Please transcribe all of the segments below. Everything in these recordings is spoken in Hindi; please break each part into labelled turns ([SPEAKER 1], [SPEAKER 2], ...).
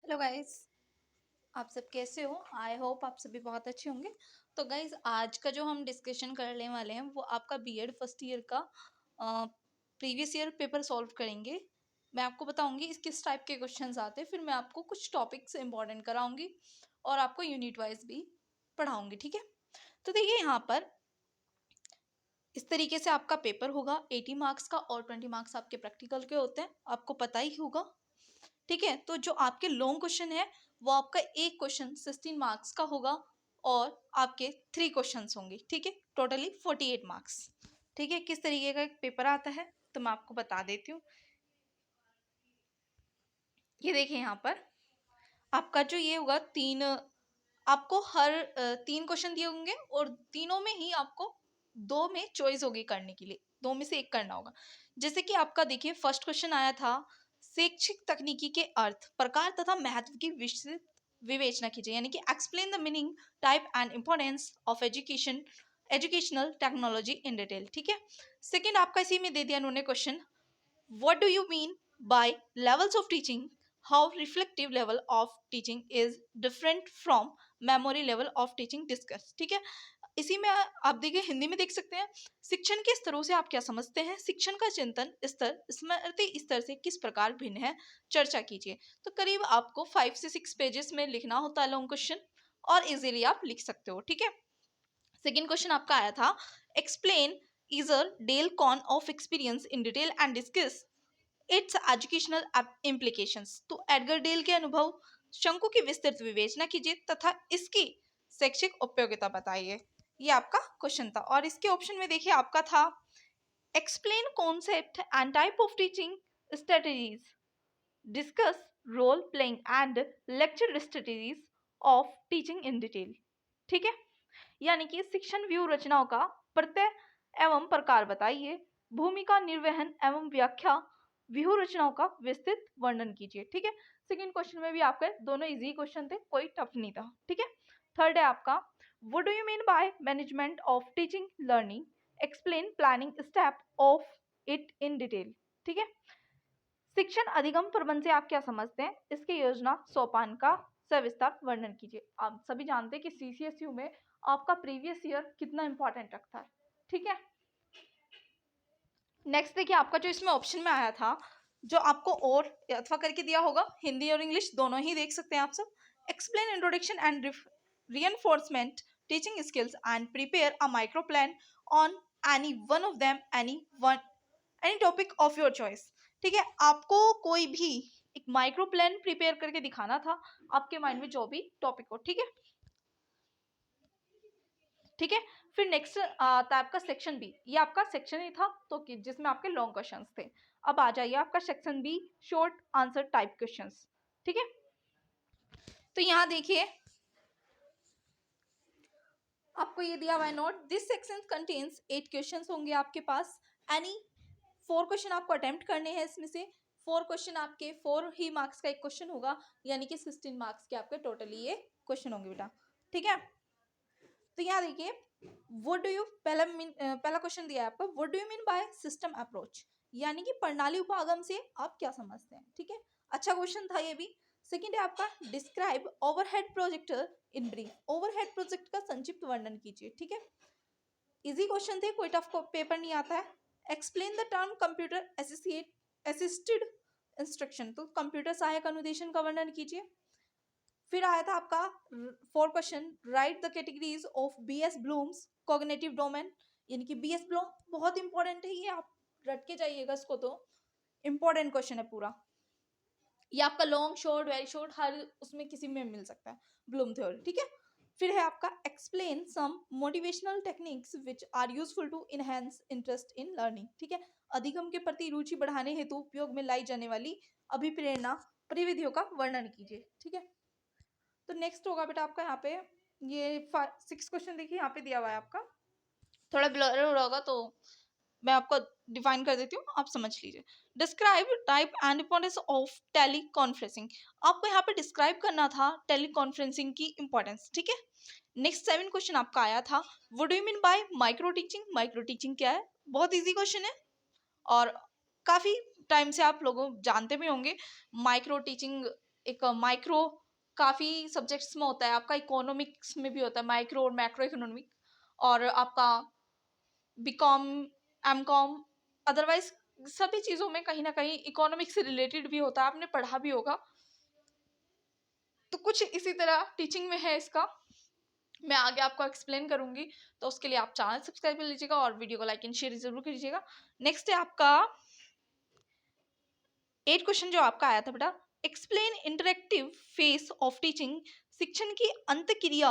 [SPEAKER 1] हेलो गाइस, आप सब कैसे हो? आई होप आप सभी बहुत अच्छे होंगे। तो गाइस, आज का जो हम डिस्कशन करने वाले हैं वो आपका बीएड फर्स्ट ईयर का प्रीवियस ईयर पेपर सॉल्व करेंगे। मैं आपको बताऊंगी इस किस टाइप के क्वेश्चंस आते हैं, फिर मैं आपको कुछ टॉपिक्स इंपॉर्टेंट कराऊंगी और आपको यूनिट वाइज भी पढ़ाऊंगी। ठीक है, तो देखिए यहाँ पर इस तरीके से आपका पेपर होगा। 80 मार्क्स का और 20 मार्क्स आपके प्रैक्टिकल के होते हैं, आपको पता ही होगा। ठीक है, तो जो आपके लॉन्ग क्वेश्चन है वो आपका एक क्वेश्चन 16 मार्क्स का होगा और आपके 3 क्वेश्चंस होंगे। ठीक है, टोटली 48 मार्क्स। ठीक है, किस तरीके का एक पेपर आता है तो मैं आपको बता देती हूँ। ये देखिए यहाँ पर आपका जो ये होगा आपको हर 3 क्वेश्चन दिए होंगे और तीनों में ही आपको 2 में चॉइस होगी करने के लिए, 2 में से एक करना होगा। जैसे कि आपका देखिए फर्स्ट क्वेश्चन आया था, शैक्षिक तकनीकी के अर्थ, प्रकार तथा महत्व की विस्तृत विवेचना कीजिए, यानी कि explain the meaning, type and importance of educational technology in detail. ठीक है, सेकेंड आपका इसी में दे दिया उन्होंने question, what do you mean by levels of teaching? How reflective level of teaching is different from memory level of teaching discuss। ठीक है, इसी में आप देखिए हिंदी में देख सकते हैं, शिक्षण के स्तरों से आप क्या समझते हैं, शिक्षण का चिंतन स्तर स्मृति स्तर से किस प्रकार भिन्न है, चर्चा कीजिए। तो करीब आपको 5 से 6 पेजेस में लिखना होता है लॉन्ग क्वेश्चन और इजीली आप लिख सकते हो। ठीक है, सेकेंड क्वेश्चन आपका आया था, एक्सप्लेन इजर Dale cone of experience in detail and discuss its educational implications. तो एडगर डेल के अनुभव शंकु की विस्तृत विवेचना कीजिए तथा इसकी शैक्षिक उपयोगिता बताइए। ये आपका क्वेश्चन था और इसके ऑप्शन में देखिए आपका था, explain concept and type of teaching strategies, discuss role playing and lecture strategies of teaching in detail. ठीक है, यानी कि शिक्षण व्यू रचनाओं का प्रत्यय एवं प्रकार बताइए, भूमिका निर्वहन एवं व्याख्या, व्यूह रचनाओं का विस्तृत वर्णन कीजिए। ठीक है, सेकंड क्वेश्चन में भी आपके दोनों इजी क्वेश्चन थे, कोई टफ नहीं था। ठीक है, थर्ड है आपका, what do you mean by management of teaching learning, explain planning step of it in detail. ठीक है, शिक्षण अधिगम प्रबंध से आप क्या समझते हैं, इसकी योजना सोपान का सविस्तार वर्णन कीजिए। आप सभी जानते हैं कि सीसीएसयू में आपका प्रीवियस ईयर कितना इंपॉर्टेंट रखता है। ठीक है, नेक्स्ट देखिए आपका जो इसमें ऑप्शन में आया था, जो आपको और अथवा करके दिया होगा, हिंदी और इंग्लिश दोनों ही देख सकते हैं आप सब। Explain introduction and reinforcement teaching skills and prepare a micro plan on any one of them, any topic of your choice। ठीक है, आपको कोई भी एक माइक्रो प्लान प्रिपेयर करके दिखाना था, आपके माइंड में जो भी टॉपिक हो। ठीक है, ठीक है, फिर नेक्स्ट था आपका सेक्शन बी। ये आपका सेक्शन ही था तो जिसमें आपके लॉन्ग क्वेश्चंस थे। अब आ जाइए आपका section B, short answer type questions. ठीक है, तो यहाँ देखिए आपको ये दिया हुआ है note, this section contains 8 questions होंगे आपके पास, एनी 4 क्वेश्चन आपको अटेम्प्ट करने हैं। इसमें से 4 क्वेश्चन आपके 4 ही मार्क्स का एक क्वेश्चन होगा, यानी कि 16 मार्क्स के आपके टोटली ये क्वेश्चन होंगे बेटा। ठीक है, तो यहाँ देखिए व्हाट डू यू पहला क्वेश्चन दिया है आपको, what do you mean by system approach, यानी कि प्रणाली उपागम से आप क्या समझते हैं। ठीक है, अच्छा क्वेश्चन था ये भी। सेकंड है आपका, describe overhead projector in brief, overhead project का संक्षिप्त वर्णन कीजिए। ठीक है, इजी क्वेश्चन थे, कोई टफ पेपर नहीं आता है। Explain the term computer assisted instruction, तो कंप्यूटर सहायक अनुदेशन का वर्णन कीजिए। फिर आया था आपका 4 question, write the categories of BS Bloom's cognitive domain, यानी कि बीएस ब्लूम बहुत इंपॉर्टेंट है, ये आप रट के जाइएगा इसको, तो इंपॉर्टेंट क्वेश्चन है पूरा। ये आपका लॉन्ग शॉर्ट वेरी शॉर्ट हर उसमें किसी में मिल सकता है, ब्लूम थ्योरी। ठीक है, फिर है आपका, explain some motivational techniques which are useful to enhance interest in learning. ठीक है, अधिगम के प्रति रुचि बढ़ाने हेतु उपयोग में लाई जाने वाली अभिप्रेरणा परिविधियों का वर्णन कीजिए। ठीक है, तो नेक्स्ट होगा बेटा आपका यहाँ पे ये 6 क्वेश्चन देखिए यहाँ पे दिया हुआ है आपका, थोड़ा ब्लर हो रहा होगा तो मैं आपको डिफाइन कर देती हूँ, आप समझ लीजिए। Describe type and importance of teleconferencing, आपको यहाँ पे डिस्क्राइब करना था टेली कॉन्फ्रेंसिंग की इंपॉर्टेंस। ठीक है, नेक्स्ट 7 क्वेश्चन आपका आया था, what do you mean by micro teaching, micro teaching क्या है, बहुत इजी क्वेश्चन है और काफी टाइम से आप लोगों जानते भी होंगे। माइक्रो टीचिंग एक माइक्रो काफ़ी सब्जेक्ट्स में होता है, आपका इकोनॉमिक्स में भी होता है माइक्रो और मैक्रो इकोनॉमिक, और आपका बीकॉम, एमकॉम, अदरवाइज सभी चीज़ों में कहीं ना कहीं इकोनॉमिक्स से रिलेटेड भी होता है, आपने पढ़ा भी होगा। तो कुछ इसी तरह टीचिंग में है इसका, मैं आगे आपको एक्सप्लेन करूंगी। तो उसके लिए आप चैनल सब्सक्राइब कर लीजिएगा और वीडियो को लाइक एंड शेयर जरूर कीजिएगा। नेक्स्ट है आपका 8 क्वेश्चन जो आपका आया था बेटा, explain interactive face of teaching, शिक्षण की अंतक्रिया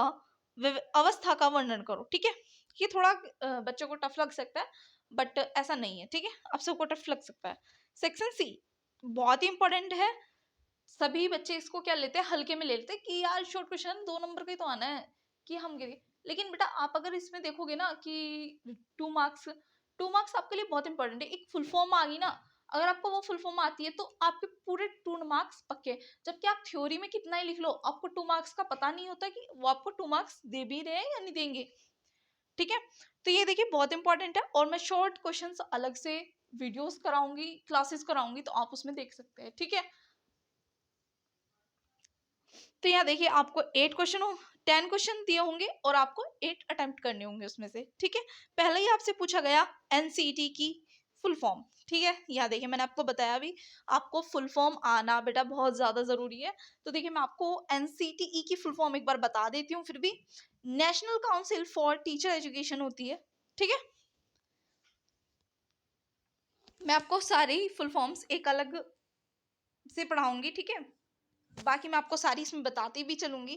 [SPEAKER 1] अवस्था का वर्णन करो। ठीक है, ये थोड़ा बच्चों को टफ लग सकता है, बट ऐसा नहीं है, ठीक है, आप सबको टफ लग सकता है। सेक्शन सी बहुत ही इंपॉर्टेंट है, सभी बच्चे इसको क्या लेते हैं, हल्के में ले लेते हैं कि यार शॉर्ट क्वेश्चन 2 नंबर का ही तो आना है कि हम गिरे। लेकिन बेटा आप अगर इसमें देखोगे ना कि 2 मार्क्स आपके लिए बहुत इंपॉर्टेंट है। एक फुल फॉर्म आ गई ना, अगर आपको वो फुल फॉर्म आती है तो आपके पूरे 2 मार्क्स पक्के। जबकि आप थ्योरी में कितना ही लिख लो, आपको 2 मार्क्स का पता नहीं होता कि वो आपको 2 मार्क्स दे भी रहे हैं या नहीं देंगे। ठीक है, तो ये देखिए बहुत इंपॉर्टेंट है, और मैं शॉर्ट क्वेश्चंस अलग से वीडियोस कराऊंगी, क्लासेस कराऊंगी, तो आप उसमें देख सकते हैं। ठीक है, तो यहाँ देखिए आपको 10 क्वेश्चन दिए होंगे और आपको 8 अटेम्प्ट करने होंगे उसमें से। ठीक है, पहले ही आपसे पूछा गया एनसीईटी की फुल फॉर्म। ठीक है, यहाँ देखिए मैंने आपको बताया अभी, आपको फुल फॉर्म आना बेटा बहुत ज्यादा जरूरी है। तो देखिए मैं आपको एनसीटीई की फुल फॉर्म एक बार बता देती हूँ, फिर भी national council for teacher education होती है। ठीक है, मैं आपको सारी फुल फॉर्म्स एक अलग से पढ़ाऊंगी। ठीक है, बाकी मैं आपको सारी इसमें बताती भी चलूंगी।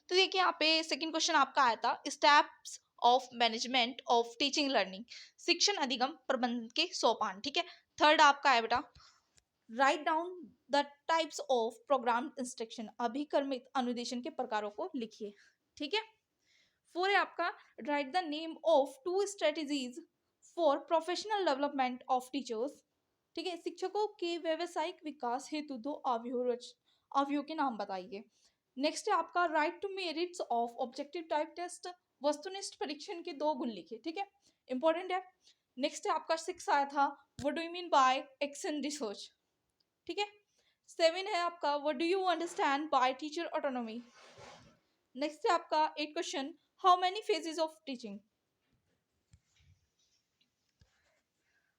[SPEAKER 1] तो देखिए यहाँ पे सेकंड क्वेश्चन आपका आया था, steps of management of teaching learning, शिक्षण अधिगम प्रबंधन के सोपान। ठीक है, थर्ड आपका है बेटा, write down the types of programme instruction, अभिकर्मित अनुदेशन के प्रकारों को लिखिए। ठीक है, फोर है आपका, write the name of 2 strategies for professional development of teachers. ठीक है, शिक्षकों के व्यावसायिक विकास हेतु 2 अवयवों के नाम बताइए। नेक्स्ट है आपका, write two merits of objective type test, वस्तुनिष्ठ परीक्षण के 2 गुण लिखिए। ठीक है, इंपॉर्टेंट है। नेक्स्ट है आपका 6 आया था, what do you mean by action research. ठीक है, 7 है आपका, what do you understand by teacher autonomy. Next है आपका 8 question, how many phases of teaching.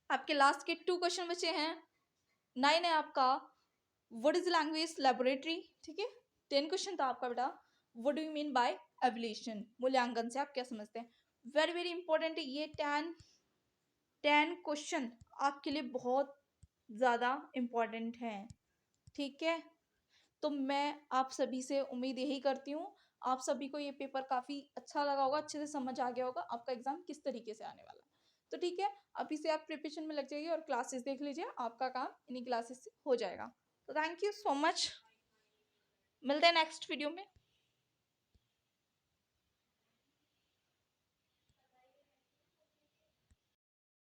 [SPEAKER 1] आपके लास्ट के 2 क्वेश्चन बचे हैं। 9 है आपका, व्हाट इज लैंग्वेज लेबोरेटरी। ठीक है, 10 क्वेश्चन था आपका बेटा, what do you mean by evolution, मूल्यांकन से आप क्या समझते हैं। वेरी वेरी इंपॉर्टेंट है ये 10 क्वेश्चन आपके लिए बहुत ज़्यादा इम्पॉर्टेंट हैं। ठीक है, तो मैं आप सभी से उम्मीद यही करती हूँ, आप सभी को ये पेपर काफ़ी अच्छा लगा होगा, अच्छे से समझ आ गया होगा आपका एग्जाम किस तरीके से आने वाला है। तो ठीक है, अभी से आप प्रिपरेशन में लग जाइए और क्लासेस देख लीजिए, आपका काम इन्हीं क्लासेस से हो जाएगा। तो थैंक यू सो मच, मिलते हैं नेक्स्ट वीडियो में।